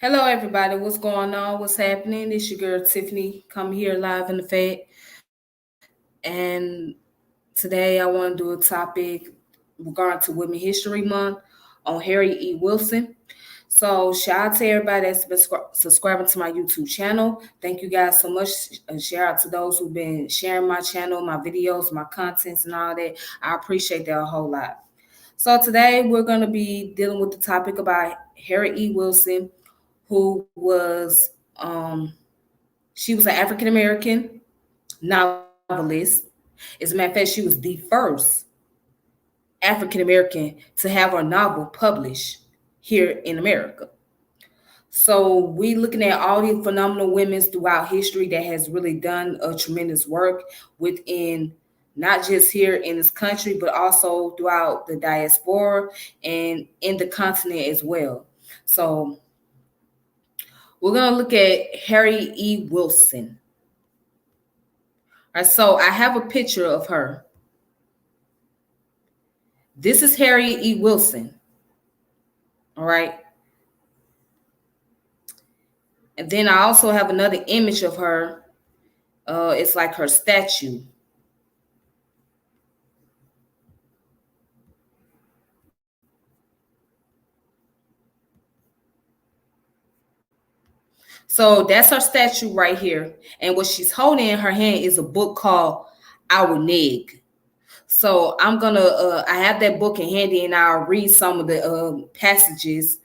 Hello, everybody. What's going on? What's happening? It's your girl Tiffany. Come here live in the Fed. And today I want to do a topic regarding to Women History Month on Harriet E Wilson. So shout out to everybody that's been subscribing to my YouTube channel. Thank you guys so much. Shout out to those who've been sharing my channel, my videos, my contents, and all that. I appreciate that a whole lot. So today we're going to be dealing with the topic about Harriet E Wilson, who was she was an African American novelist. As a matter of fact, she was the first African American to have her novel published here in America. So we looking at all these phenomenal women throughout history that has really done a tremendous work within not just here in this country, but also throughout the diaspora and in the continent as well. So we're going to look at Harriet E. Wilson. All right, so I have a picture of her. This is Harriet E. Wilson. All right. And then I also have another image of her. It's like her statue. So that's her statue right here. And what she's holding in her hand is a book called Our Neg. So I'm going to, I have that book in handy and I'll read some of the passages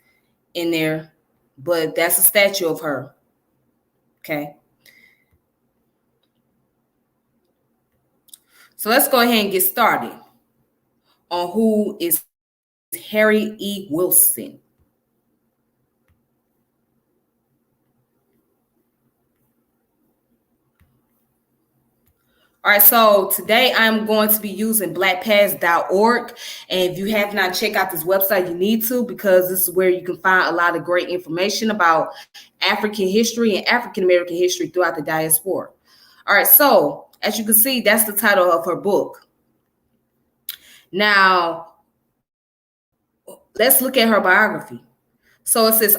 in there. But that's a statue of her. Okay. So let's go ahead and get started on who is Harriet E. Wilson. All right, so today I'm going to be using blackpast.org. And if you have not checked out this website, you need to, because this is where you can find a lot of great information about African history and African American history throughout the diaspora. All right, so as you can see, that's the title of her book. Now, let's look at her biography. So it says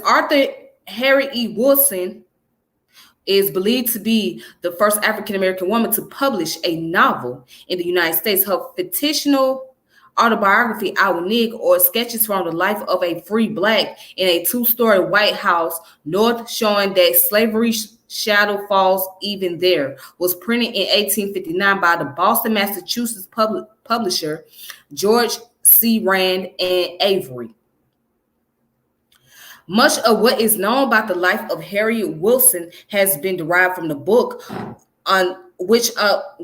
Harriet E. Wilson is believed to be the first African American woman to publish a novel in the United States. Her fictional autobiography, Our Neg, or Sketches from the Life of a Free Black in a Two-Story White House North, showing that slavery's shadow falls even there, was printed in 1859 by the Boston, Massachusetts publisher George C. Rand and Avery. Much of what is known about the life of Harriet Wilson has been derived from the book, on which up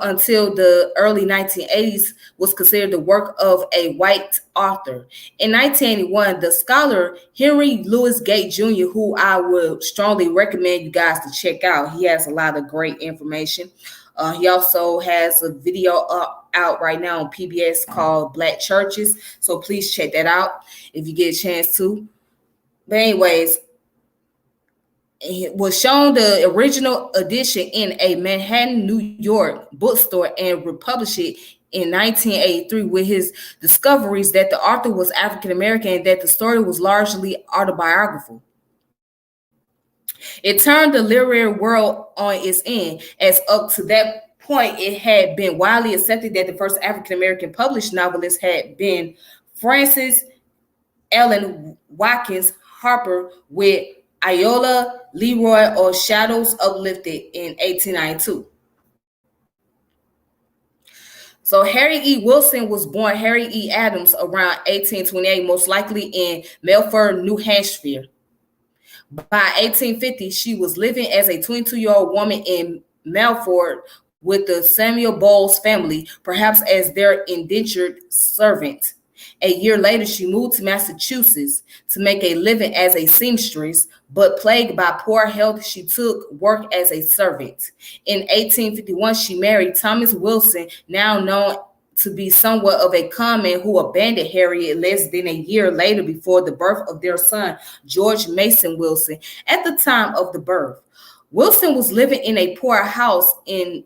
until the early 1980s was considered the work of a white author. In 1981, the scholar Henry Louis Gates Jr., who I would strongly recommend you guys to check out, he has a lot of great information. He also has a video out right now on PBS called Black Churches, so please check that out if you get a chance to. But anyways, it was shown the original edition in a Manhattan, New York bookstore and republished it in 1983 with his discoveries that the author was African American and that the story was largely autobiographical. It turned the literary world on its end, as up to that point it had been widely accepted that the first African American published novelist had been Frances Ellen Watkins Harper with Iola Leroy, or Shadows Uplifted, in 1892. So Harriet E. Wilson was born Harriet E. Adams around 1828, most likely in Milford, New Hampshire. By 1850, she was living as a 22-year-old woman in Milford with the Samuel Bowles family, perhaps as their indentured servant. A year later, she moved to Massachusetts to make a living as a seamstress, but plagued by poor health, she took work as a servant. In 1851, she married Thomas Wilson, now known to be somewhat of a con man, who abandoned Harriet less than a year later before the birth of their son, George Mason Wilson. At the time of the birth, Wilson was living in a poor house in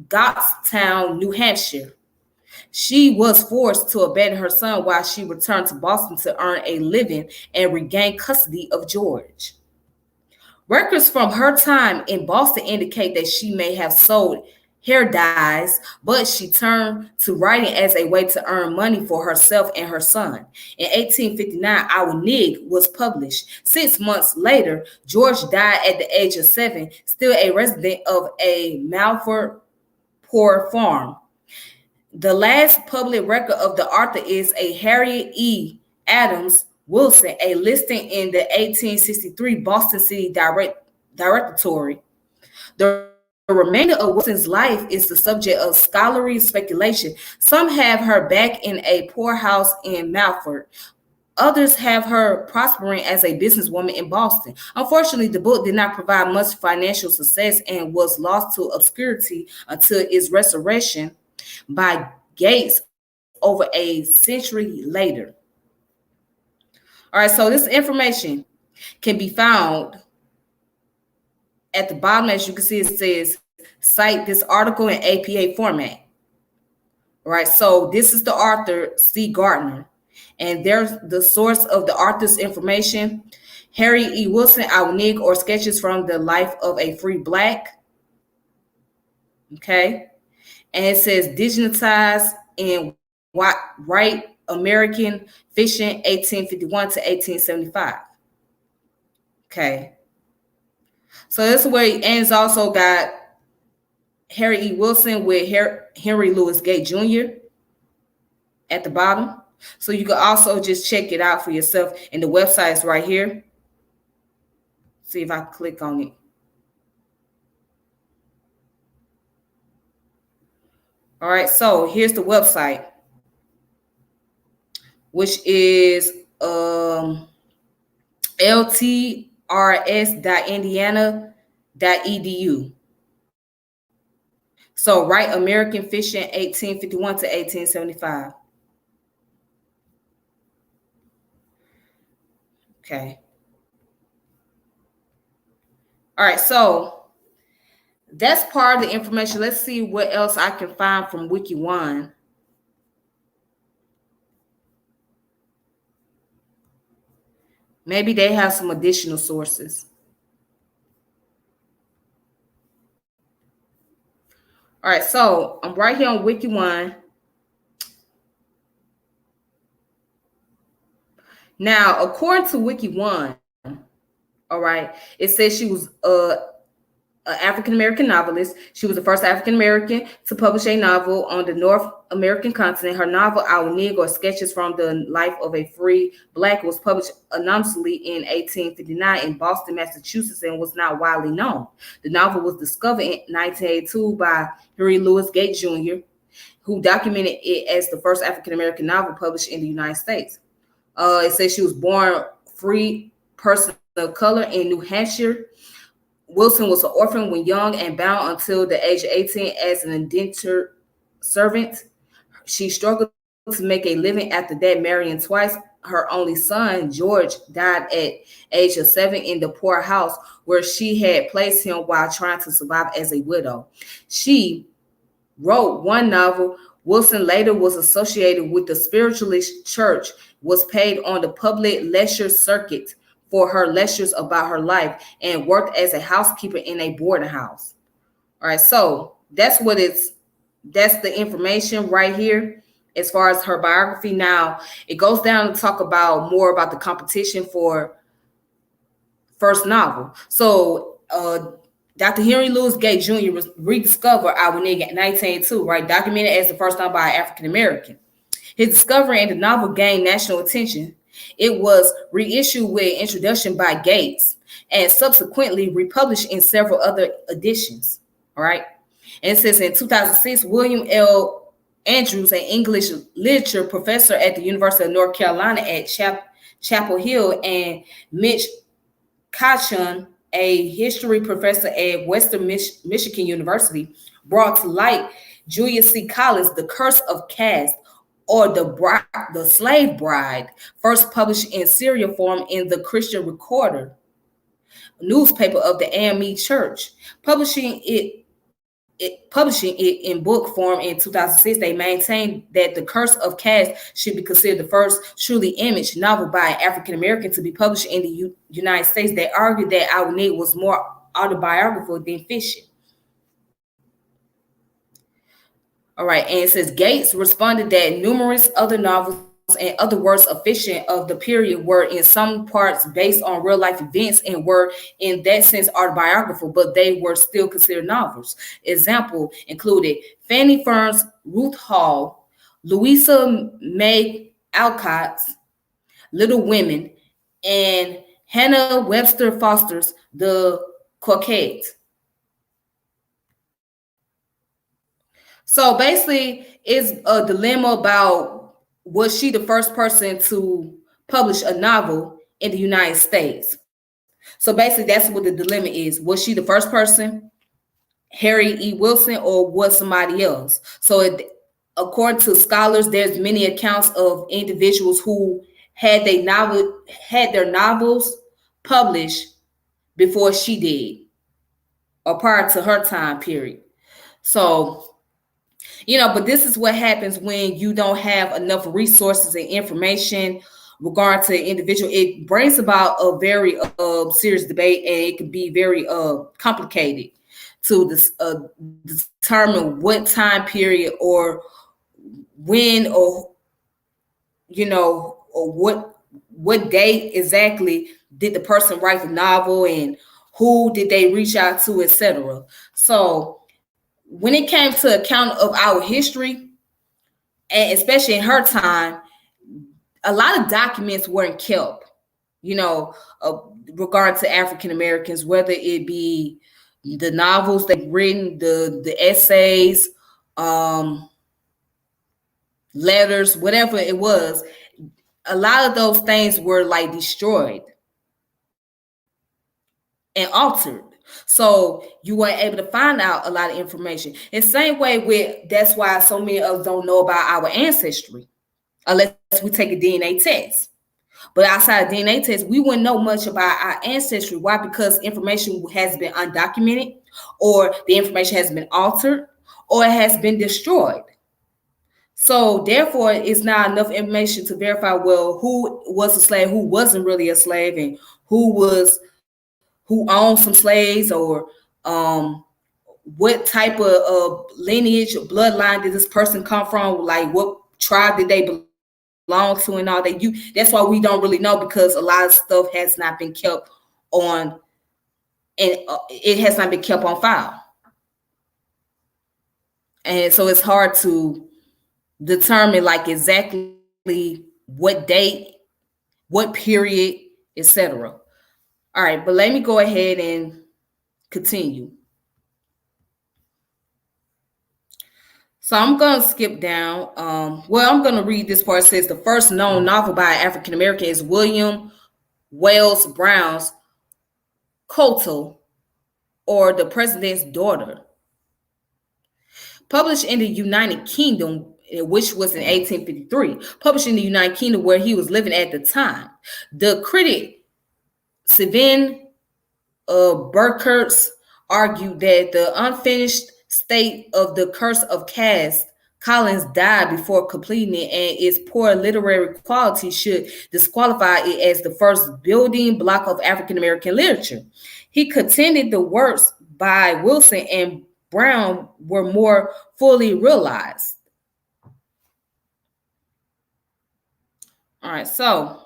Goffstown, New Hampshire. She was forced to abandon her son while she returned to Boston to earn a living and regain custody of George. Records from her time in Boston indicate that she may have sold hair dyes, but she turned to writing as a way to earn money for herself and her son. In 1859, Our Nig was published. 6 months later, George died at the age of 7, still a resident of a Malford Poor Farm. The last public record of the author is a Harriet E. Wilson, a listing in the 1863 Boston City Directory. The remainder of Wilson's life is the subject of scholarly speculation. Some have her back in a poorhouse in Malford. Others have her prospering as a businesswoman in Boston. Unfortunately, the book did not provide much financial success and was lost to obscurity until its resurrection by Gates over a century later. All right, so this information can be found at the bottom. As you can see, it says cite this article in APA format. All right, so this is the author, C. Gardner, and there's the source of the author's information: Harriet E. Wilson, Our Nig, or Sketches from the Life of a Free Black. Okay, and it says dignitized in white American fiction, 1851 to 1875. Okay. So this is where it ends. Also got Harriet E. Wilson with Henry Louis Gates Jr. at the bottom. So you can also just check it out for yourself. And the website is right here. See if I click on it. All right, so here's the website, which is ltrs.indiana.edu. So Write American Fiction, 1851 to 1875. Okay. All right, so that's part of the information. Let's see what else I can find from WikiOne. Maybe they have some additional sources. All right, so I'm right here on WikiOne. Now, according to WikiOne, all right, it says she was an African-American novelist. She was the first African-American to publish a novel on the North American continent. Her novel, Our Nig, or Sketches from the Life of a Free Black, was published anonymously in 1859 in Boston, Massachusetts, and was not widely known. The novel was discovered in 1982 by Henry Louis Gates Jr., who documented it as the first African-American novel published in the United States. It says she was born free person of color in New Hampshire. Wilson was an orphan when young and bound until the age of 18 as an indentured servant. She struggled to make a living after that, marrying twice. Her only son, George, died at age of 7 in the poor house where she had placed him while trying to survive as a widow. She wrote one novel. Wilson later was associated with the Spiritualist Church, was paid on the public lecture circuit for her lectures about her life, and worked as a housekeeper in a boarding house. All right, so that's the information right here as far as her biography. Now it goes down to talk about more about the competition for first novel. So Dr. Henry Louis Gates Jr. was rediscovered Our Nig in 1902, right? Documented as the first novel by an African American. His discovery and the novel gained national attention. It was reissued with introduction by Gates and subsequently republished in several other editions. All right. And it says in 2006, William L. Andrews, an English literature professor at the University of North Carolina at Chapel Hill, and Mitch Kachun, a history professor at Western Michigan University, brought to light Julius C. Collins' The Curse of Caste, or the Slave Bride, first published in serial form in the Christian Recorder newspaper of the AME Church. Publishing it publishing it in book form in 2006, they maintained that The Curse of Caste should be considered the first truly image novel by an African American to be published in the United States. They argued that Awenid was more autobiographical than fiction. All right, and it says Gates responded that numerous other novels and other works of fiction of the period were in some parts based on real life events and were in that sense autobiographical, but they were still considered novels. Example included Fanny Fern's Ruth Hall, Louisa May Alcott's Little Women, and Hannah Webster Foster's The Coquette. So basically, it's a dilemma about was she the first person to publish a novel in the United States? So basically, that's what the dilemma is. Was she the first person, Harriet E. Wilson, or was somebody else? So according to scholars, there's many accounts of individuals who had their novels published before she did, or prior to her time period. So but this is what happens when you don't have enough resources and information regarding to the individual. It brings about a very serious debate, and it can be very complicated to determine what time period or when or or what date exactly did the person write the novel and who did they reach out to, etc. So when it came to account of our history, and especially in her time, a lot of documents weren't kept, regarding to African Americans, whether it be the novels they've written, the essays, letters, whatever it was. A lot of those things were like destroyed and altered. So you weren't able to find out a lot of information. In the same way that's why so many of us don't know about our ancestry unless we take a DNA test. But outside of DNA test, we wouldn't know much about our ancestry. Why? Because information has been undocumented, or the information has been altered, or it has been destroyed. So therefore, it's not enough information to verify, well, who was a slave, who wasn't really a slave, and who owned some slaves, or what type of lineage or bloodline did this person come from? Like, what tribe did they belong to, and all that. That's why we don't really know, because a lot of stuff has not been kept on, and it has not been kept on file. And so it's hard to determine like exactly what date, what period, etc. All right, but let me go ahead and continue. So I'm going to skip down. I'm going to read this part. It says the first known novel by an African American is William Wells Brown's Koto, or The President's Daughter. Published in the United Kingdom, which was in 1853. Published in the United Kingdom, where he was living at the time. The critic, Sven Burkerts, argued that the unfinished state of The Curse of Caste, Collins died before completing it, and its poor literary quality should disqualify it as the first building block of African American literature. He contended the works by Wilson and Brown were more fully realized. All right, so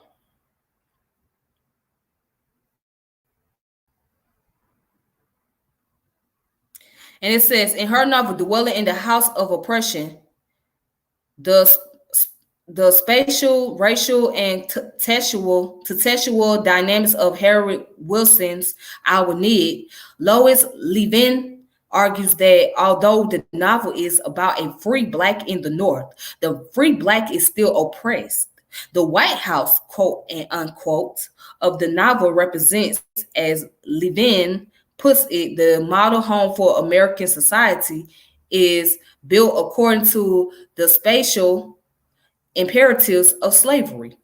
and it says, in her novel, Dwelling in the House of Oppression, the spatial, racial, and textual dynamics of Harriet Wilson's Awenid, Lois Levin argues that although the novel is about a free Black in the North, the free Black is still oppressed. The White House, quote and unquote, of the novel represents, as Levin puts it, the model home for American society is built according to the spatial imperatives of slavery.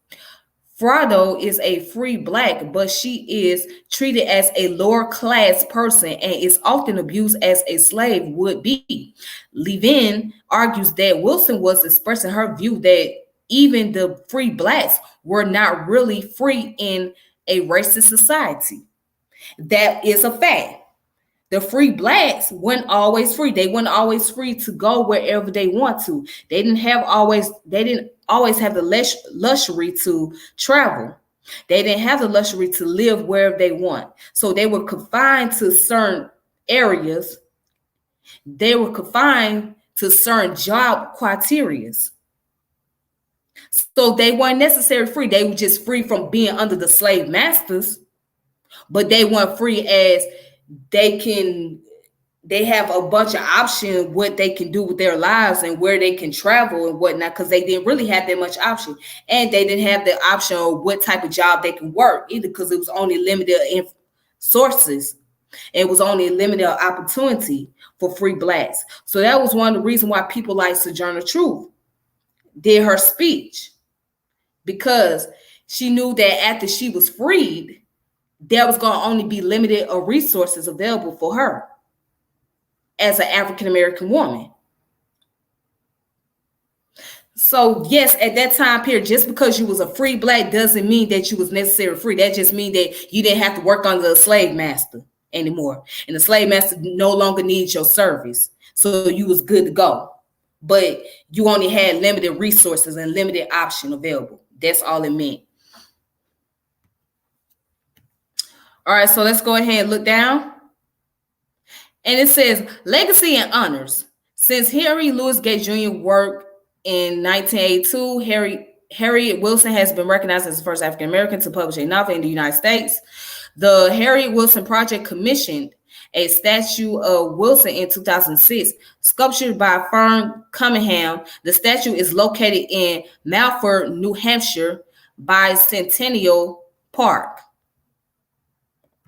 Frado is a free black, but she is treated as a lower class person and is often abused as a slave would be. Levin argues that Wilson was expressing her view that even the free blacks were not really free in a racist society. That is a fact. The free blacks weren't always free. They weren't always free to go wherever they want to. They didn't always have the luxury to travel. They didn't have the luxury to live wherever they want. So they were confined to certain areas. They were confined to certain job criterias. So they weren't necessarily free. They were just free from being under the slave masters, but they weren't free as they have a bunch of options what they can do with their lives and where they can travel and whatnot, because they didn't really have that much option. And they didn't have the option of what type of job they can work either, because it was only limited sources. It was only a limited opportunity for free blacks. So that was one of the reasons why people like Sojourner Truth did her speech, because she knew that after she was freed, there was going to only be limited resources available for her as an African-American woman. So yes, at that time period, just because you was a free black doesn't mean that you was necessarily free. That just means that you didn't have to work under a slave master anymore. And the slave master no longer needs your service. So you was good to go. But you only had limited resources and limited option available. That's all it meant. All right, so let's go ahead and look down. And it says, legacy and honors. Since Henry Louis Gates Jr. worked in 1982, Harriet Wilson has been recognized as the first African-American to publish a novel in the United States. The Harriet Wilson Project commissioned a statue of Wilson in 2006, sculptured by Fern Cunningham. The statue is located in Milford, New Hampshire, by Centennial Park.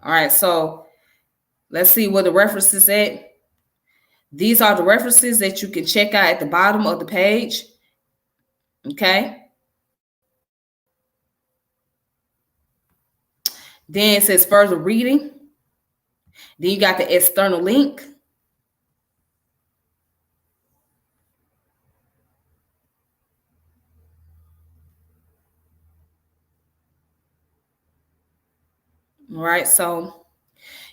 All right, so let's see what the references at. These are the references that you can check out at the bottom of the page. Okay. Then it says further reading. Then you got the external link. All right, so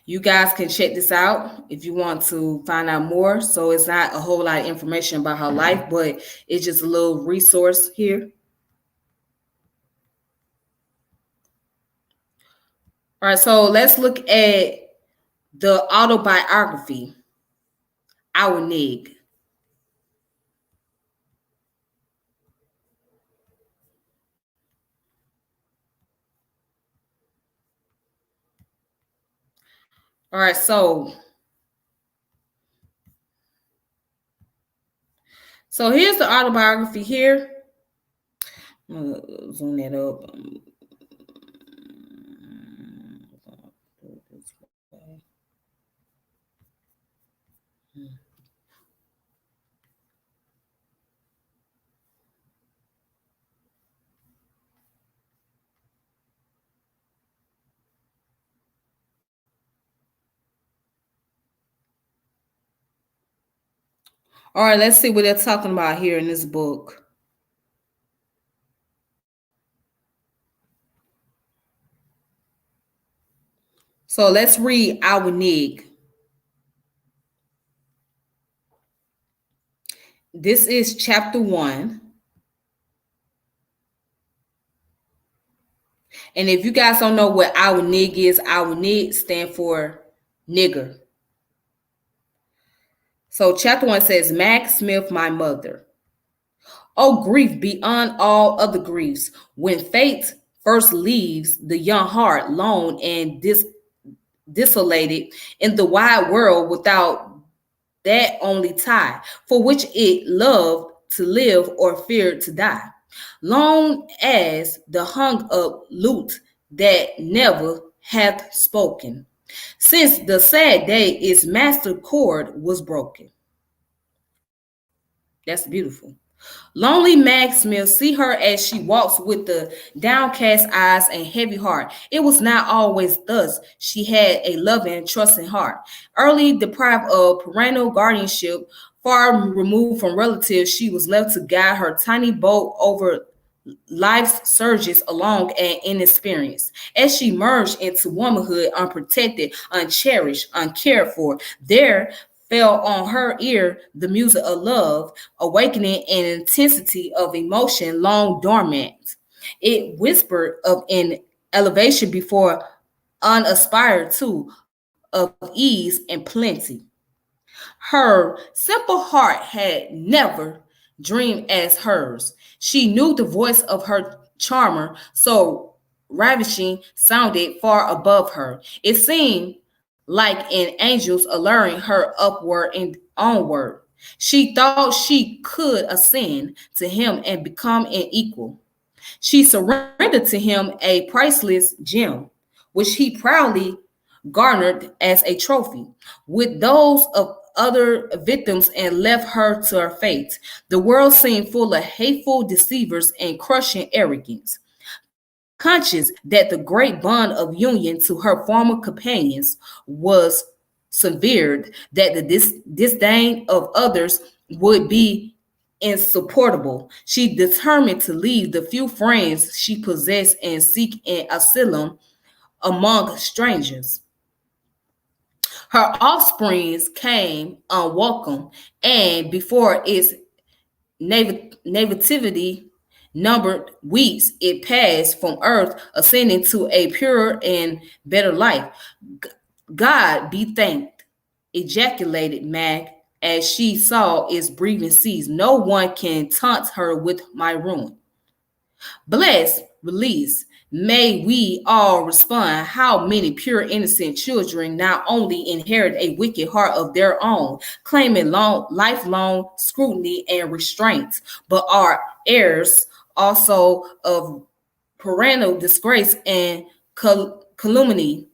you guys can check this out if you want to find out more. So it's not a whole lot of information about her life, but it's just a little resource here. All right, so let's look at the autobiography, Our Nig. All right, so here's the autobiography here. I'm gonna zoom that up. All right, let's see what they're talking about here in this book. So let's read Our Nig. This is chapter 1. And if you guys don't know what Our Nig is, Our Nig stand for nigger. So chapter 1 says, Mac Smith, my mother. Oh, grief beyond all other griefs, when fate first leaves the young heart lone and desolated in the wide world without that only tie for which it loved to live or feared to die. Long as the hung up lute that never hath spoken, since the sad day its master chord was broken. That's beautiful. Lonely Maxwell see her as she walks with the downcast eyes and heavy heart. It was not always thus. She had a loving and trusting heart. Early deprived of parental guardianship, far removed from relatives, she was left to guide her tiny boat over life's surges along and inexperienced. As she merged into womanhood, unprotected, uncherished, uncared for, there fell on her ear the music of love, awakening an intensity of emotion long dormant. It whispered of an elevation before unaspired to, of ease and plenty. Her simple heart had never dreamed as hers. She knew the voice of her charmer, so ravishing, sounded far above her. It seemed like an angel's alluring her upward and onward. She thought she could ascend to him and become an equal. She surrendered to him a priceless gem, which he proudly garnered as a trophy, with those of other victims, and left her to her fate. The world seemed full of hateful deceivers and crushing arrogance. Conscious that the great bond of union to her former companions was severed, that the disdain of others would be insupportable, she determined to leave the few friends she possessed and seek an asylum among strangers. Her offsprings came unwelcome, and before its nativity numbered weeks, it passed from earth, ascending to a purer and better life. God be thanked, ejaculated Mag as she saw its breathing cease. No one can taunt her with my ruin. Bless, release. May we all respond. How many pure, innocent children not only inherit a wicked heart of their own, claiming lifelong scrutiny and restraint, but are heirs also of parental disgrace and calumny,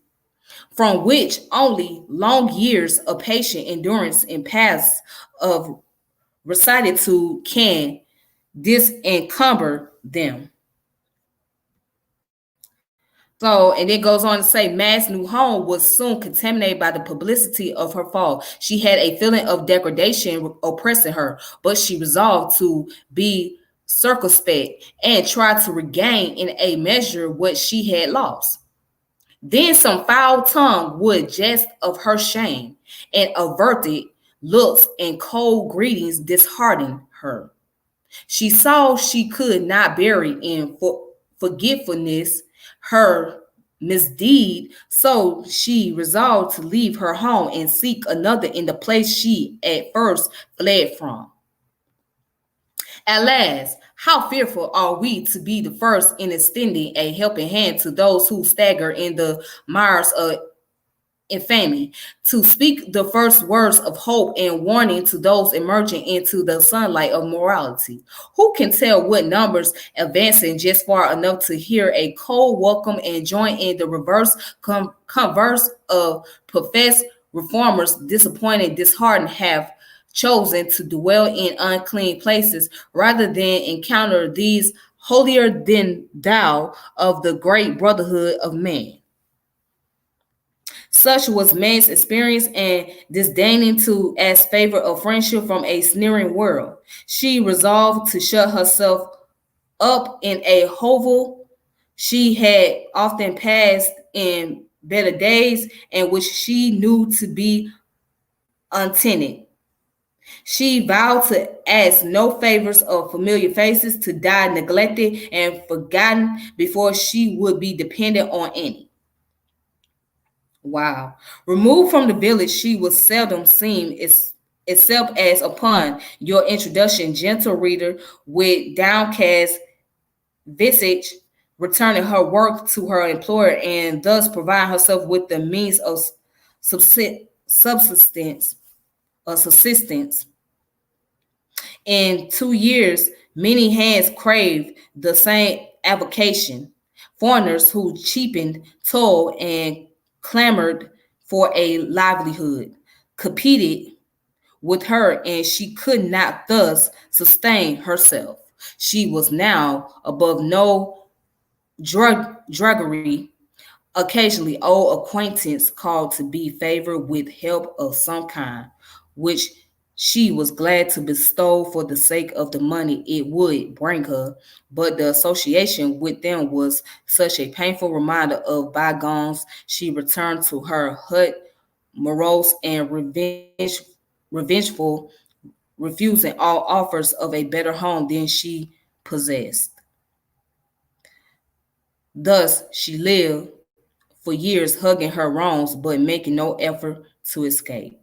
from which only long years of patient endurance and paths of rectitude can disencumber them. So, and it goes on to say, Mad's new home was soon contaminated by the publicity of her fall. She had a feeling of degradation oppressing her, but she resolved to be circumspect and try to regain in a measure what she had lost. Then some foul tongue would jest of her shame, and averted looks and cold greetings disheartened her. She saw she could not bury in forgetfulness her misdeed, so she resolved to leave her home and seek another in the place she at first fled from. At last, how fearful are we to be the first in extending a helping hand to those who stagger in the mires of infamy, to speak the first words of hope and warning to those emerging into the sunlight of morality. Who can tell what numbers advancing just far enough to hear a cold welcome and join in the reverse converse of professed reformers, disappointed, disheartened, have chosen to dwell in unclean places rather than encounter these holier than thou of the great brotherhood of man. Such was man's experience, and disdaining to ask favor of friendship from a sneering world, she resolved to shut herself up in a hovel she had often passed in better days, and which she knew to be untenanted. She vowed to ask no favors of familiar faces, to die neglected and forgotten before she would be dependent on any. Wow. Removed from the village, she was seldom seen, except as upon your introduction, gentle reader, with downcast visage, returning her work to her employer, and thus provide herself with the means of subsistence or subsistence. In 2 years, many hands craved the same avocation. Foreigners who cheapened toil and clamored for a livelihood, competed with her, and she could not thus sustain herself. She was now above no druggery. Occasionally, old acquaintance called to be favored with help of some kind, which she was glad to bestow for the sake of the money it would bring her. But the association with them was such a painful reminder of bygones. She returned to her hut, morose and revengeful, refusing all offers of a better home than she possessed. Thus, she lived for years hugging her wrongs but making no effort to escape.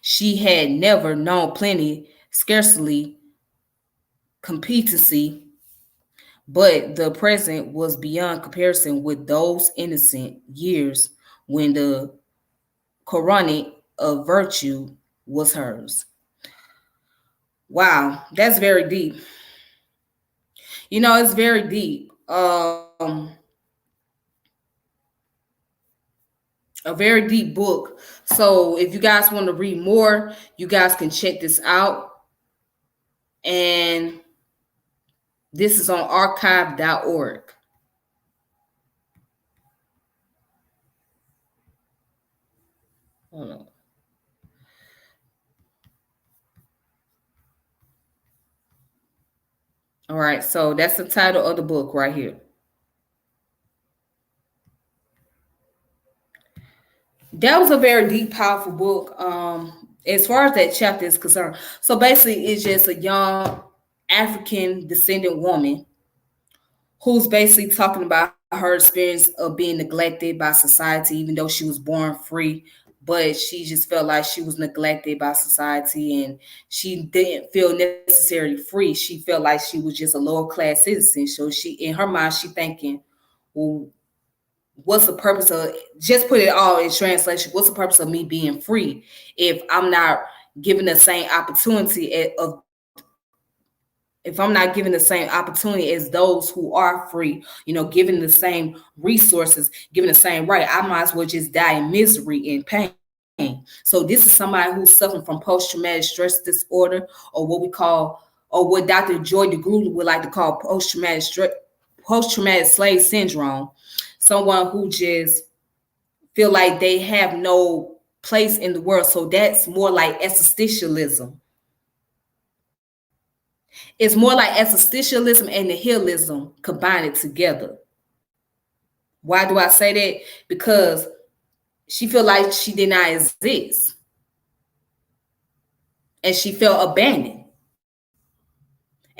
She had never known plenty, scarcely competency, but the present was beyond comparison with those innocent years when the coronet of virtue was hers. Wow, that's very deep. It's very deep. A very deep book. So if you guys want to read more, you guys can check this out. And this is on archive.org. Hold on. All right, so that's the title of the book right here. That was a very deep, powerful book. As far as that chapter is concerned, so basically, it's just a young African descendant woman who's basically talking about her experience of being neglected by society, even though she was born free. But she just felt like she was neglected by society, and she didn't feel necessarily free. She felt like she was just a lower class citizen. So she, in her mind, she thinking, well, what's the purpose of, just put it all in translation, what's the purpose of me being free if I'm not given the same opportunity of, if I'm not given the same opportunity as those who are free, given the same resources, given the same right, I might as well just die in misery and pain. So this is somebody who's suffering from post-traumatic stress disorder, or what we call, or what Dr. Joy DeGruy would like to call post-traumatic slave syndrome. Someone who just feel like they have no place in the world. So that's more like existentialism. It's more like existentialism and nihilism combined together. Why do I say that? Because she felt like she did not exist. And she felt abandoned.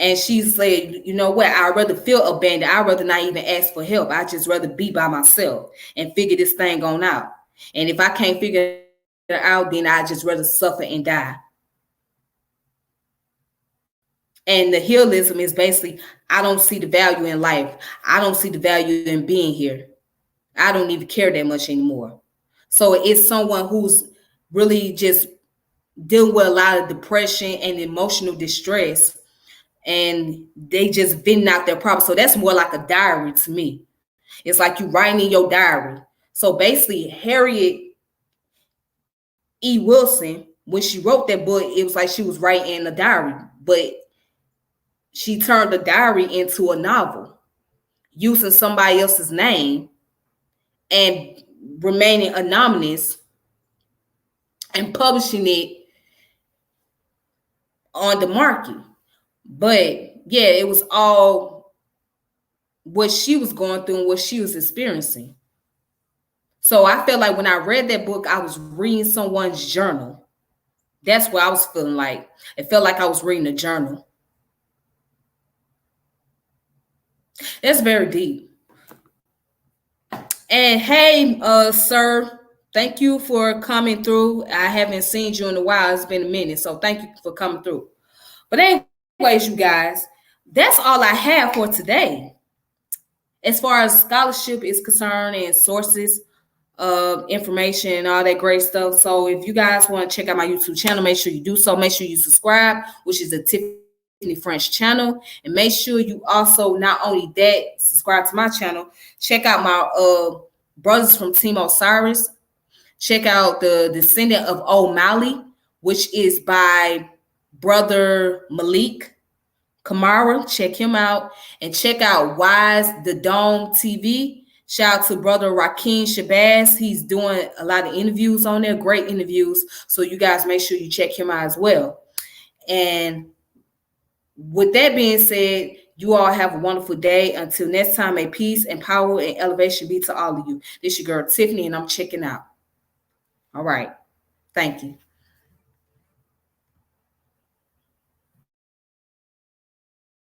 And she said, you know what? I'd rather feel abandoned. I'd rather not even ask for help. I'd just rather be by myself and figure this thing on out. And if I can't figure it out, then I'd just rather suffer and die. And the nihilism is basically, I don't see the value in life. I don't see the value in being here. I don't even care that much anymore. So it's someone who's really just dealing with a lot of depression and emotional distress, and they just venting out their problems. So that's more like a diary to me. It's like you writing in your diary. So basically, Harriet E Wilson, when she wrote that book, it was like she was writing in a diary, but she turned the diary into a novel using somebody else's name and remaining anonymous and publishing it on the market. But yeah, it was all what she was going through and what she was experiencing. So I felt like when I read that book, I was reading someone's journal. That's what I was feeling like. It felt like I was reading a journal. That's very deep. And hey, sir, thank you for coming through. I haven't seen you in a while. It's been a minute. So thank you for coming through. But anyways, you guys, that's all I have for today. As far as scholarship is concerned and sources of information and all that great stuff. So if you guys want to check out my YouTube channel, make sure you do so. Make sure you subscribe, which is the Tiffany French channel. And make sure you also, not only that, subscribe to my channel. Check out my brothers from Team Osiris. Check out The Descendant of O'Malley, which is by Brother Malik Kamara. Check him out. And check out Wise the Dome TV. Shout out to Brother Rakeem Shabazz. He's doing a lot of interviews on there, great interviews. So you guys make sure you check him out as well. And with that being said, you all have a wonderful day. Until next time, may peace and power and elevation be to all of you. This is your girl Tiffany, and I'm checking out. All right. Thank you.